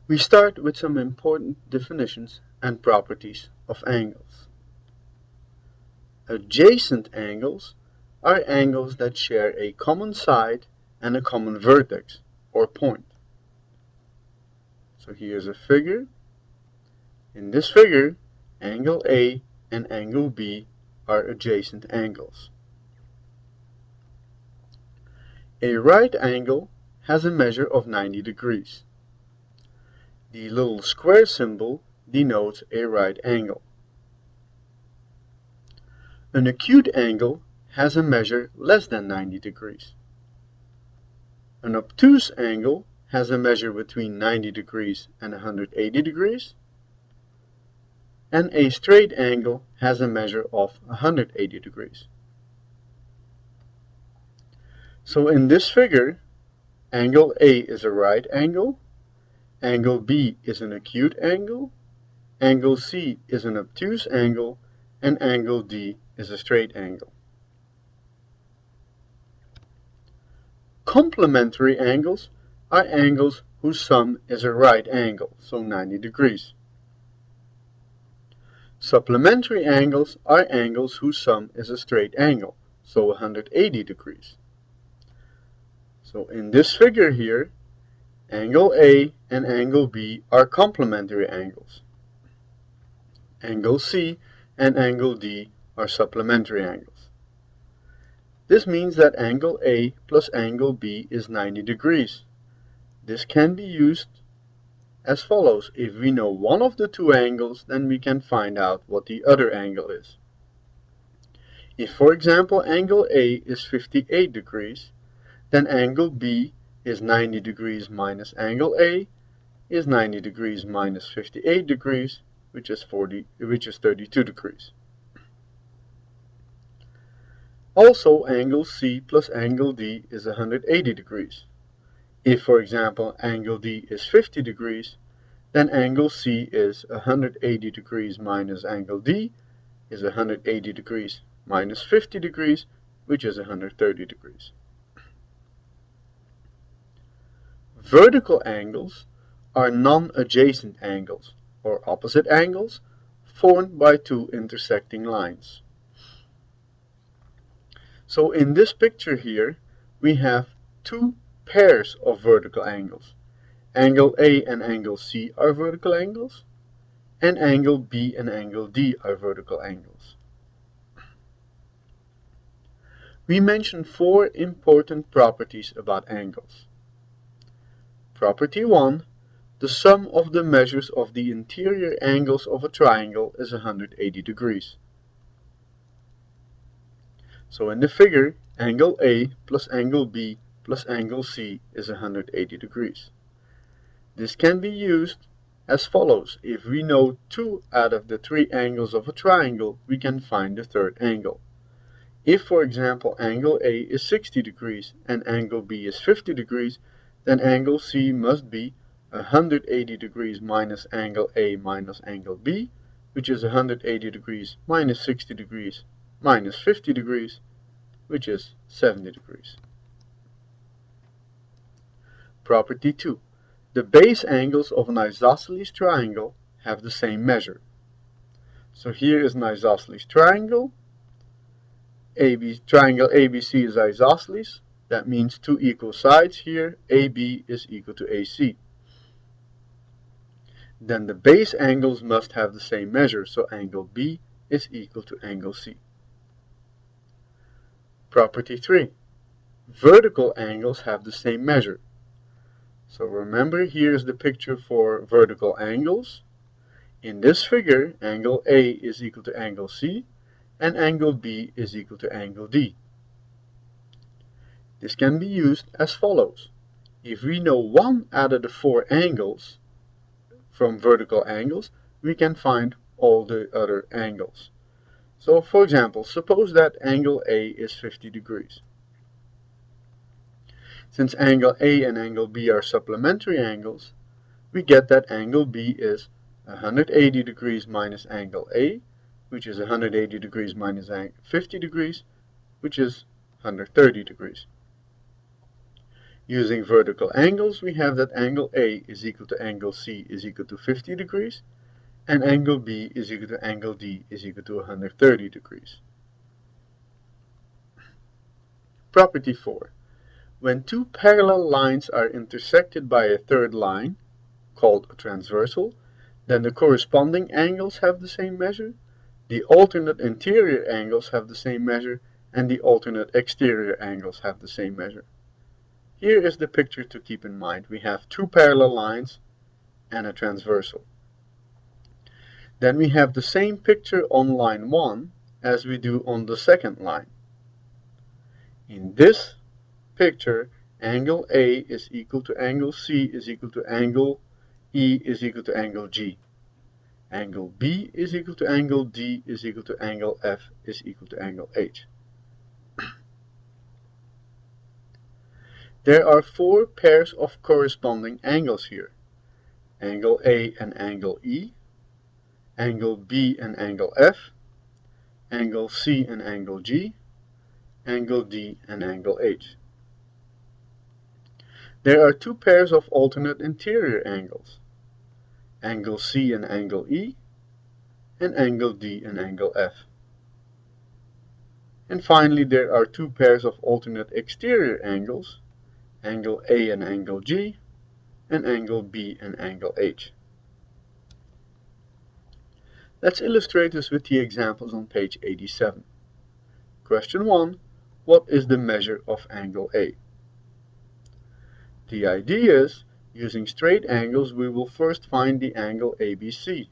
We start with some important definitions and properties of angles. Adjacent angles are angles that share a common side and a common vertex or point. So here's a figure. In this figure, angle A and angle B are adjacent angles. A right angle has a measure of 90 degrees. The little square symbol denotes a right angle. An acute angle has a measure less than 90 degrees. An obtuse angle has a measure between 90 degrees and 180 degrees. And a straight angle has a measure of 180 degrees. So in this figure, angle A is a right angle, angle B is an acute angle, angle C is an obtuse angle, and angle D is a straight angle. Complementary angles are angles whose sum is a right angle, so 90 degrees. Supplementary angles are angles whose sum is a straight angle, so 180 degrees. So in this figure here, angle A and angle B are complementary angles. Angle C and angle D are supplementary angles. This means that angle A plus angle B is 90 degrees. This can be used as follows. If we know one of the two angles, then we can find out what the other angle is. If, for example, angle A is 58 degrees, then angle B is 90 degrees minus angle A is 90 degrees minus 58 degrees, which is 32 degrees. Also, angle C plus angle D is 180 degrees. If, for example, angle D is 50 degrees, then angle C is 180 degrees minus angle D is 180 degrees minus 50 degrees, which is 130 degrees. Vertical angles are non-adjacent angles, or opposite angles, formed by two intersecting lines. So in this picture here, we have two pairs of vertical angles. Angle A and angle C are vertical angles, and angle B and angle D are vertical angles. We mentioned four important properties about angles. Property 1. The sum of the measures of the interior angles of a triangle is 180 degrees. So in the figure, angle A plus angle B plus angle C is 180 degrees. This can be used as follows. If we know 2 out of the 3 angles of a triangle, we can find the third angle. If, for example, angle A is 60 degrees and angle B is 50 degrees, then angle C must be 180 degrees minus angle A minus angle B, which is 180 degrees minus 60 degrees minus 50 degrees, which is 70 degrees. Property 2. The base angles of an isosceles triangle have the same measure. So here is an isosceles triangle. Triangle ABC is isosceles. That means two equal sides here. AB is equal to AC. Then the base angles must have the same measure, so angle B is equal to angle C. Property 3. Vertical angles have the same measure. So remember, here is the picture for vertical angles. In this figure, angle A is equal to angle C, and angle B is equal to angle D. This can be used as follows. If we know 1 out of the 4 angles from vertical angles, we can find all the other angles. So for example, suppose that angle A is 50 degrees. Since angle A and angle B are supplementary angles, we get that angle B is 180 degrees minus angle A, which is 180 degrees minus 50 degrees, which is 130 degrees. Using vertical angles, we have that angle A is equal to angle C is equal to 50 degrees, and angle B is equal to angle D is equal to 130 degrees. Property 4. When two parallel lines are intersected by a third line, called a transversal, then the corresponding angles have the same measure, the alternate interior angles have the same measure, and the alternate exterior angles have the same measure. Here is the picture to keep in mind. We have two parallel lines and a transversal. Then we have the same picture on line 1 as we do on the second line. In this picture, angle A is equal to angle C is equal to angle E is equal to angle G. Angle B is equal to angle D is equal to angle F is equal to angle H. There are four pairs of corresponding angles here. Angle A and angle E, angle B and angle F, angle C and angle G, angle D and angle H. There are two pairs of alternate interior angles. Angle C and angle E, and angle D and angle F. And finally, there are two pairs of alternate exterior angles, angle A and angle G, and angle B and angle H. Let's illustrate this with the examples on page 87. Question 1. What is the measure of angle A? The idea is, using straight angles, we will first find the angle ABC.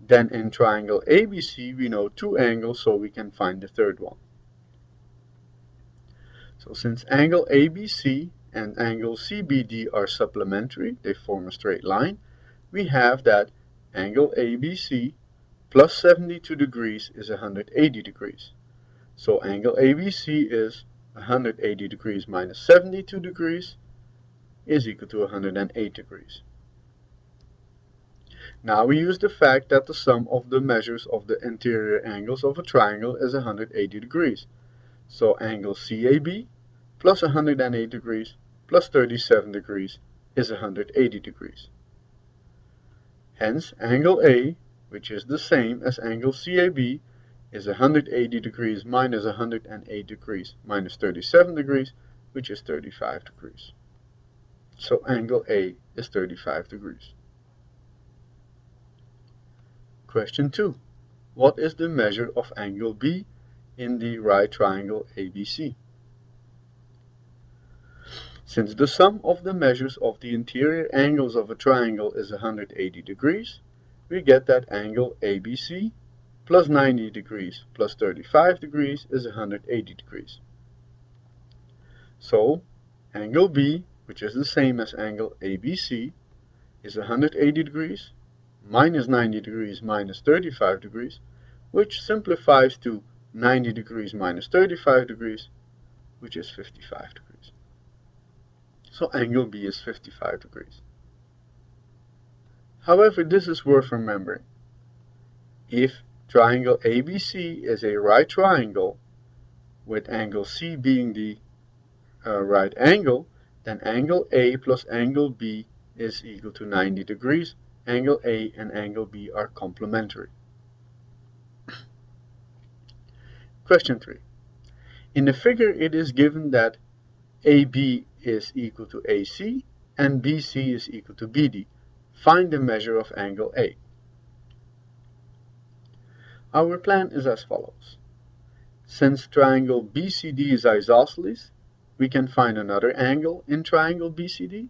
Then in triangle ABC, we know two angles, so we can find the third one. So since angle ABC and angle CBD are supplementary, they form a straight line, we have that angle ABC plus 72 degrees is 180 degrees. So angle ABC is 180 degrees minus 72 degrees is equal to 108 degrees. Now we use the fact that the sum of the measures of the interior angles of a triangle is 180 degrees. So angle CAB plus 108 degrees plus 37 degrees is 180 degrees. Hence, angle A, which is the same as angle CAB, is 180 degrees minus 108 degrees minus 37 degrees, which is 35 degrees. So angle A is 35 degrees. Question 2. What is the measure of angle B in the right triangle ABC? Since the sum of the measures of the interior angles of a triangle is 180 degrees, we get that angle ABC plus 90 degrees plus 35 degrees is 180 degrees. So, angle B, which is the same as angle ABC, is 180 degrees minus 90 degrees minus 35 degrees, which simplifies to 90 degrees minus 35 degrees, which is 55 degrees. So angle B is 55 degrees. However, this is worth remembering. If triangle ABC is a right triangle, with angle C being the right angle, then angle A plus angle B is equal to 90 degrees. Angle A and angle B are complementary. Question 3. In the figure it is given that AB is equal to AC and BC is equal to BD. Find the measure of angle A. Our plan is as follows. Since triangle BCD is isosceles, we can find another angle in triangle BCD.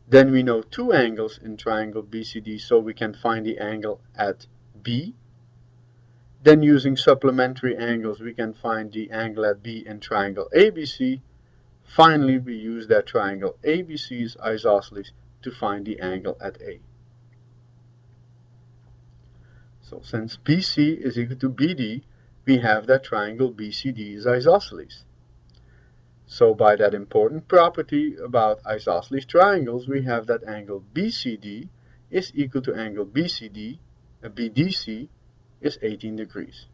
Then we know two angles in triangle BCD, so we can find the angle at B. Then using supplementary angles, we can find the angle at B in triangle ABC. Finally, we use that triangle ABC is isosceles to find the angle at A. So since BC is equal to BD, we have that triangle BCD is isosceles. So by that important property about isosceles triangles, we have that angle BCD is equal to angle BDC is 18 degrees.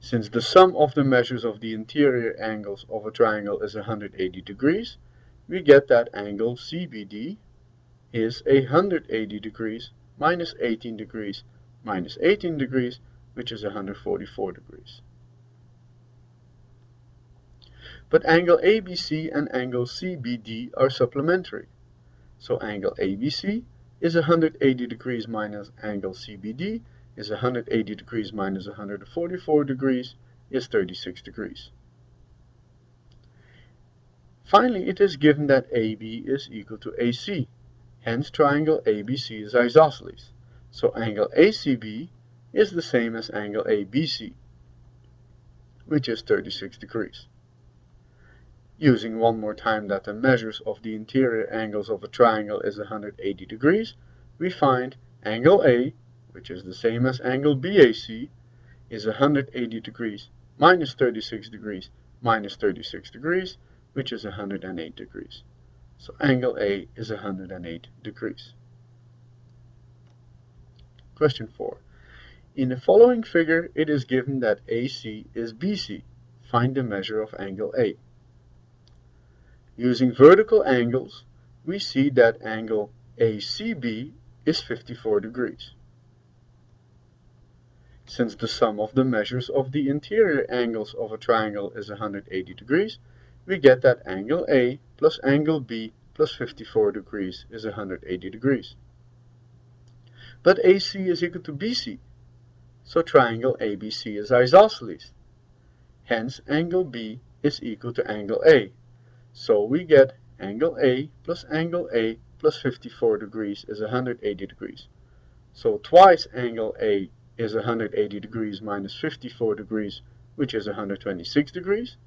Since the sum of the measures of the interior angles of a triangle is 180 degrees, we get that angle CBD is 180 degrees minus 18 degrees minus 18 degrees, which is 144 degrees. But angle ABC and angle CBD are supplementary. So angle ABC is 180 degrees minus angle CBD is 180 degrees minus 144 degrees is 36 degrees. Finally, it is given that AB is equal to AC. Hence, triangle ABC is isosceles. So angle ACB is the same as angle ABC, which is 36 degrees. Using one more time that the measures of the interior angles of a triangle is 180 degrees, we find angle A, which is the same as angle BAC, is 180 degrees minus 36 degrees minus 36 degrees, which is 108 degrees. So angle A is 108 degrees. Question 4. In the following figure, it is given that AC is BC. Find the measure of angle A. Using vertical angles, we see that angle ACB is 54 degrees. Since the sum of the measures of the interior angles of a triangle is 180 degrees, we get that angle A plus angle B plus 54 degrees is 180 degrees. But AC is equal to BC, so triangle ABC is isosceles. Hence, angle B is equal to angle A. So we get angle A plus angle A plus 54 degrees is 180 degrees. So twice angle A is 180 degrees minus 54 degrees, which is 126 degrees.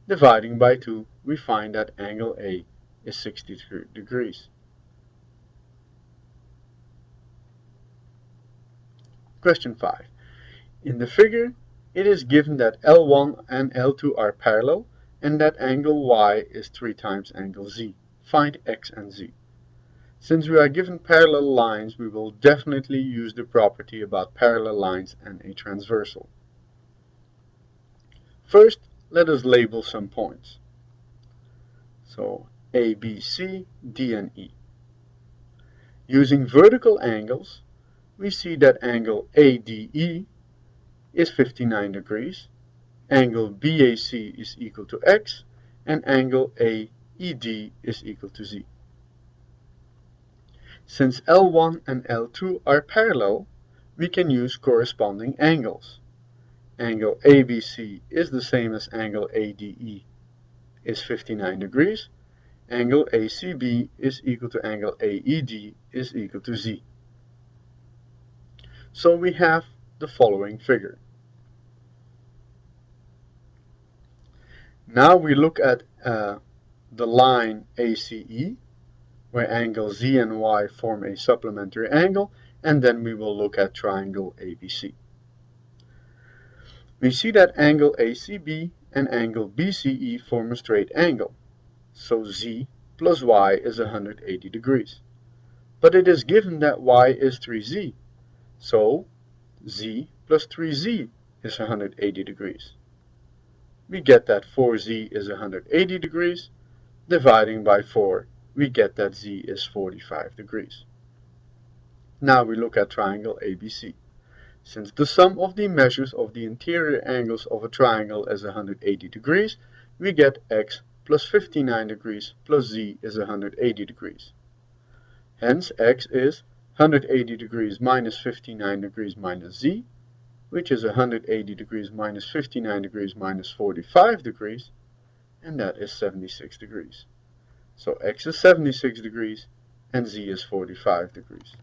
Dividing by 2, we find that angle A is 63 degrees. Question 5. In the figure, it is given that L1 and L2 are parallel and that angle Y is 3 times angle Z. Find X and Z. Since we are given parallel lines, we will definitely use the property about parallel lines and a transversal. First, let us label some points. So A, B, C, D, and E. Using vertical angles, we see that angle ADE is 59 degrees, angle BAC is equal to X, and angle AED is equal to Z. Since L1 and L2 are parallel, we can use corresponding angles. Angle ABC is the same as angle ADE is 59 degrees. Angle ACB is equal to angle AED is equal to Z. So we have the following figure. Now we look at the line ACE, where angle Z and Y form a supplementary angle, and then we will look at triangle ABC. We see that angle ACB and angle BCE form a straight angle, so Z plus Y is 180 degrees. But it is given that Y is 3Z, so Z plus 3Z is 180 degrees. We get that 4Z is 180 degrees. Dividing by 4, we get that Z is 45 degrees. Now we look at triangle ABC. Since the sum of the measures of the interior angles of a triangle is 180 degrees, we get X plus 59 degrees plus Z is 180 degrees. Hence, X is 180 degrees minus 59 degrees minus Z, which is 180 degrees minus 59 degrees minus 45 degrees, and that is 76 degrees. So X is 76 degrees and Z is 45 degrees.